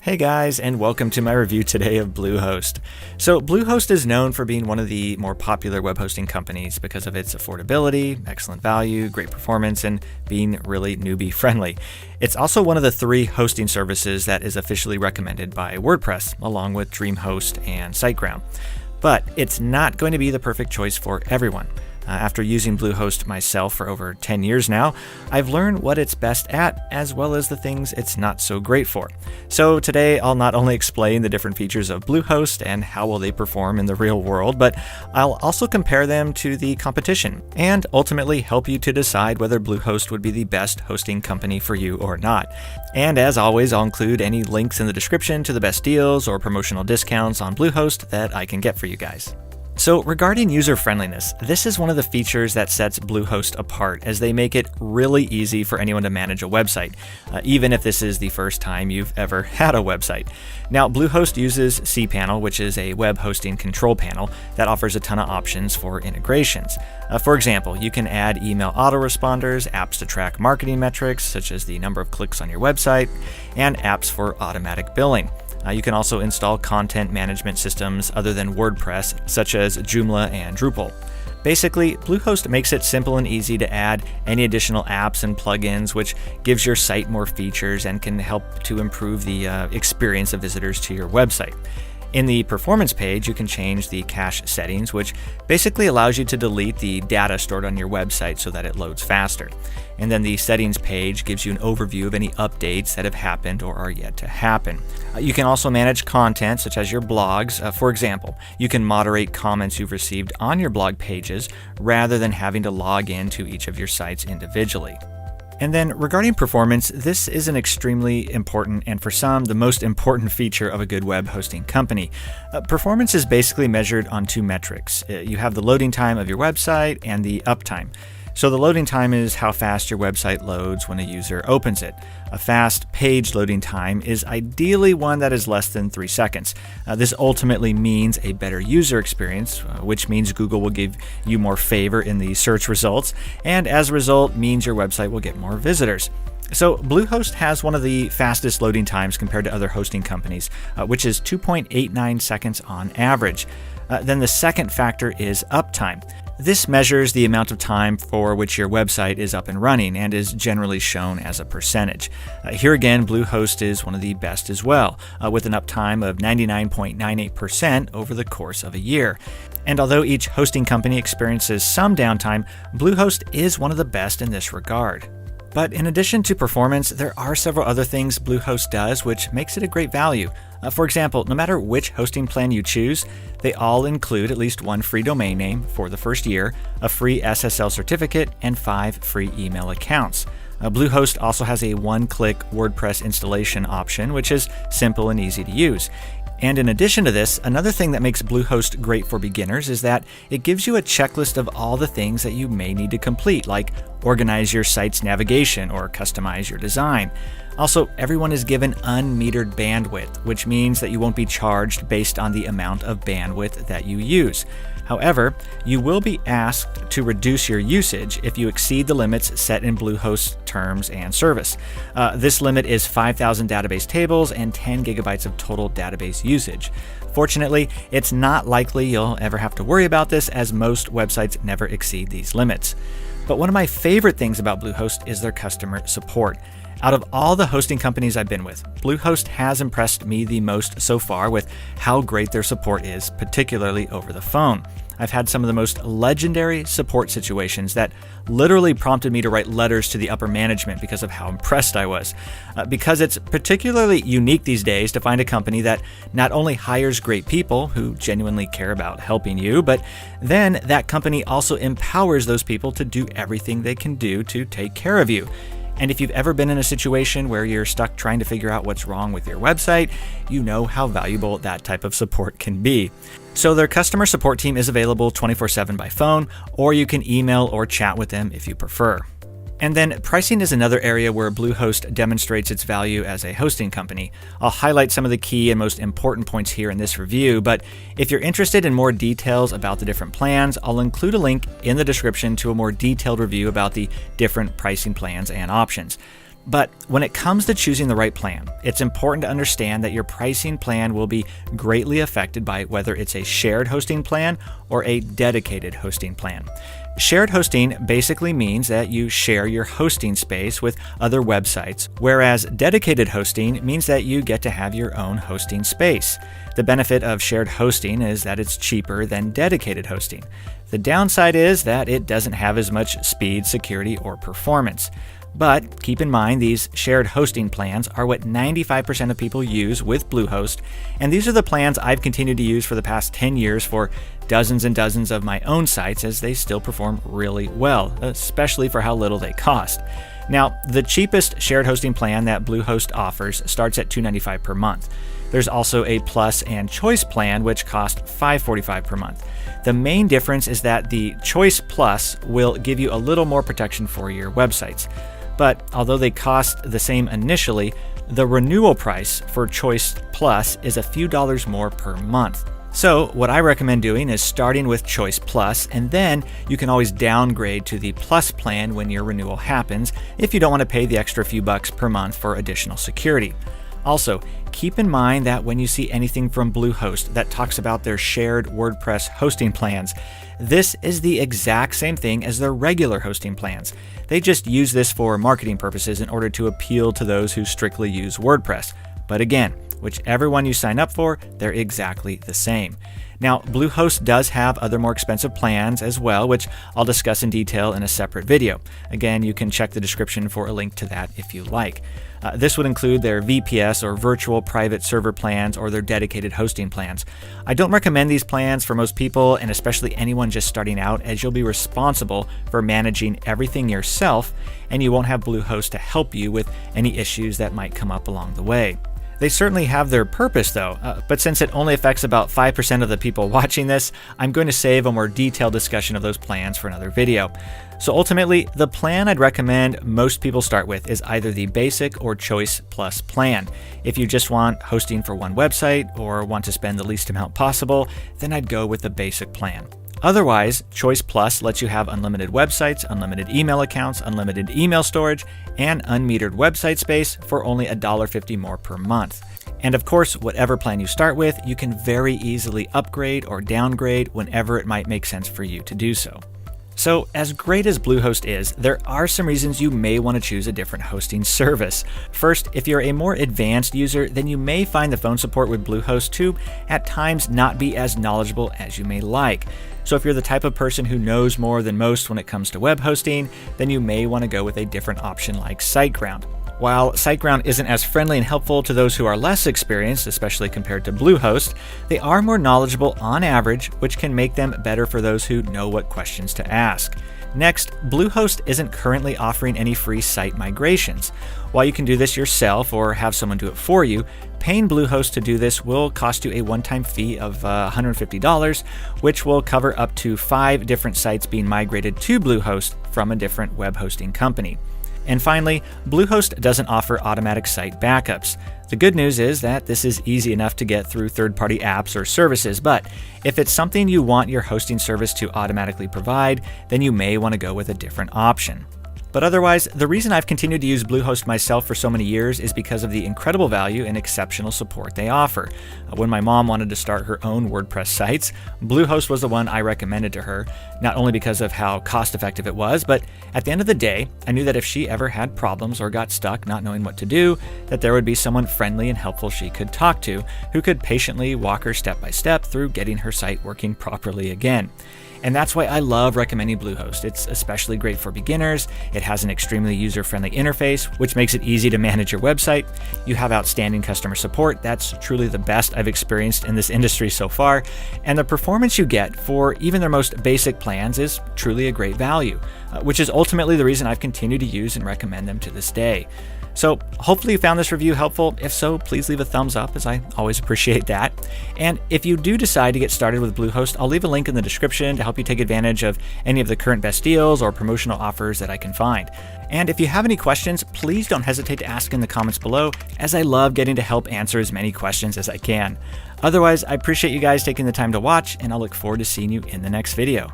Hey guys, and welcome to my review today of Bluehost. So Bluehost is known for being one of the more popular web hosting companies because of its affordability, excellent value, great performance, and being really newbie friendly. It's also one of the 3 hosting services that is officially recommended by WordPress, along with DreamHost and SiteGround. But it's not going to be the perfect choice for everyone. After using Bluehost myself for over 10 years now, I've learned what it's best at, as well as the things it's not so great for. So today, I'll not only explain the different features of Bluehost and how will they perform in the real world, but I'll also compare them to the competition, and ultimately help you to decide whether Bluehost would be the best hosting company for you or not. And as always, I'll include any links in the description to the best deals or promotional discounts on Bluehost that I can get for you guys. So regarding user friendliness, this is one of the features that sets Bluehost apart, as they make it really easy for anyone to manage a website, even if this is the first time you've ever had a website. Now, Bluehost uses cPanel, which is a web hosting control panel that offers a ton of options for integrations. For example, you can add email autoresponders, apps to track marketing metrics, such as the number of clicks on your website, and apps for automatic billing. You can also install content management systems other than WordPress, such as Joomla and Drupal. Basically, Bluehost makes it simple and easy to add any additional apps and plugins, which gives your site more features and can help to improve the experience of visitors to your website. In the performance page, you can change the cache settings, which basically allows you to delete the data stored on your website so that it loads faster. And then the settings page gives you an overview of any updates that have happened or are yet to happen. You can also manage content, such as your blogs. For example, you can moderate comments you've received on your blog pages rather than having to log into each of your sites individually. And then regarding performance, this is an extremely important, and for some, the most important feature of a good web hosting company. Performance is basically measured on 2 metrics. You have the loading time of your website and the uptime. So the loading time is how fast your website loads when a user opens it. A fast page loading time is ideally one that is less than 3 seconds. This ultimately means a better user experience, which means Google will give you more favor in the search results, and as a result means your website will get more visitors. So Bluehost has one of the fastest loading times compared to other hosting companies, which is 2.89 seconds on average. Then the second factor is uptime. This measures the amount of time for which your website is up and running and is generally shown as a percentage. Here again, Bluehost is one of the best as well, with an uptime of 99.98% over the course of a year. And although each hosting company experiences some downtime, Bluehost is one of the best in this regard. But in addition to performance, there are several other things Bluehost does which makes it a great value. For example, no matter which hosting plan you choose, they all include at least 1 free domain name for the first year, a free SSL certificate, and 5 free email accounts. Bluehost also has a one-click WordPress installation option, which is simple and easy to use. And in addition to this, another thing that makes Bluehost great for beginners is that it gives you a checklist of all the things that you may need to complete, like organize your site's navigation or customize your design. Also, everyone is given unmetered bandwidth, which means that you won't be charged based on the amount of bandwidth that you use. However, you will be asked to reduce your usage if you exceed the limits set in Bluehost's terms and service. This limit is 5,000 database tables and 10 gigabytes of total database usage. Fortunately, it's not likely you'll ever have to worry about this, as most websites never exceed these limits. But one of my favorite things about Bluehost is their customer support. Out of all the hosting companies I've been with, Bluehost has impressed me the most so far with how great their support is, particularly over the phone. I've had some of the most legendary support situations that literally prompted me to write letters to the upper management because of how impressed I was. Because it's particularly unique these days to find a company that not only hires great people who genuinely care about helping you, but then that company also empowers those people to do everything they can do to take care of you. And if you've ever been in a situation where you're stuck trying to figure out what's wrong with your website, you know how valuable that type of support can be. So their customer support team is available 24/7 by phone, or you can email or chat with them if you prefer. And then pricing is another area where Bluehost demonstrates its value as a hosting company. I'll highlight some of the key and most important points here in this review, but if you're interested in more details about the different plans, I'll include a link in the description to a more detailed review about the different pricing plans and options. But when it comes to choosing the right plan, it's important to understand that your pricing plan will be greatly affected by whether it's a shared hosting plan or a dedicated hosting plan. Shared hosting basically means that you share your hosting space with other websites, whereas dedicated hosting means that you get to have your own hosting space. The benefit of shared hosting is that it's cheaper than dedicated hosting. The downside is that it doesn't have as much speed, security, or performance. But keep in mind, these shared hosting plans are what 95% of people use with Bluehost, and these are the plans I've continued to use for the past 10 years for dozens and dozens of my own sites, as they still perform really well, especially for how little they cost. Now, the cheapest shared hosting plan that Bluehost offers starts at $295 per month. There's also a Plus and Choice plan, which cost $545 per month. The main difference is that the Choice Plus will give you a little more protection for your websites. But although they cost the same initially, the renewal price for Choice Plus is a few dollars more per month. So what I recommend doing is starting with Choice Plus, and then you can always downgrade to the Plus plan when your renewal happens if you don't want to pay the extra few bucks per month for additional security. Also, keep in mind that when you see anything from Bluehost that talks about their shared WordPress hosting plans, this is the exact same thing as their regular hosting plans. They just use this for marketing purposes in order to appeal to those who strictly use WordPress. But again, whichever one you sign up for, they're exactly the same. Now, Bluehost does have other more expensive plans as well, which I'll discuss in detail in a separate video. Again, you can check the description for a link to that if you like. This would include their VPS or virtual private server plans or their dedicated hosting plans. I don't recommend these plans for most people, and especially anyone just starting out, as you'll be responsible for managing everything yourself, and you won't have Bluehost to help you with any issues that might come up along the way. They certainly have their purpose though, but since it only affects about 5% of the people watching this, I'm going to save a more detailed discussion of those plans for another video. So ultimately, the plan I'd recommend most people start with is either the Basic or Choice Plus plan. If you just want hosting for one website or want to spend the least amount possible, then I'd go with the Basic plan. Otherwise, Choice Plus lets you have unlimited websites, unlimited email accounts, unlimited email storage, and unmetered website space for only $1.50 more per month. And of course, whatever plan you start with, you can very easily upgrade or downgrade whenever it might make sense for you to do so. So, as great as Bluehost is, there are some reasons you may want to choose a different hosting service. First, if you're a more advanced user, then you may find the phone support with Bluehost to, at times, not be as knowledgeable as you may like. So if you're the type of person who knows more than most when it comes to web hosting, then you may want to go with a different option like SiteGround. While SiteGround isn't as friendly and helpful to those who are less experienced, especially compared to Bluehost, they are more knowledgeable on average, which can make them better for those who know what questions to ask. Next, Bluehost isn't currently offering any free site migrations. While you can do this yourself or have someone do it for you, paying Bluehost to do this will cost you a one-time fee of $150, which will cover up to 5 different sites being migrated to Bluehost from a different web hosting company. And finally, Bluehost doesn't offer automatic site backups. The good news is that this is easy enough to get through third-party apps or services, but if it's something you want your hosting service to automatically provide, then you may want to go with a different option. But otherwise, the reason I've continued to use Bluehost myself for so many years is because of the incredible value and exceptional support they offer. When my mom wanted to start her own WordPress sites, Bluehost was the one I recommended to her, not only because of how cost-effective it was, but at the end of the day, I knew that if she ever had problems or got stuck not knowing what to do, that there would be someone friendly and helpful she could talk to, who could patiently walk her step by step through getting her site working properly again. And that's why I love recommending Bluehost. It's especially great for beginners. It has an extremely user-friendly interface, which makes it easy to manage your website. You have outstanding customer support. That's truly the best I've experienced in this industry so far. And the performance you get for even their most basic plans is truly a great value, which is ultimately the reason I've continued to use and recommend them to this day. So hopefully you found this review helpful. If so, please leave a thumbs up, as I always appreciate that. And if you do decide to get started with Bluehost, I'll leave a link in the description to help you take advantage of any of the current best deals or promotional offers that I can find. And if you have any questions, please don't hesitate to ask in the comments below, as I love getting to help answer as many questions as I can. Otherwise, I appreciate you guys taking the time to watch, and I'll look forward to seeing you in the next video.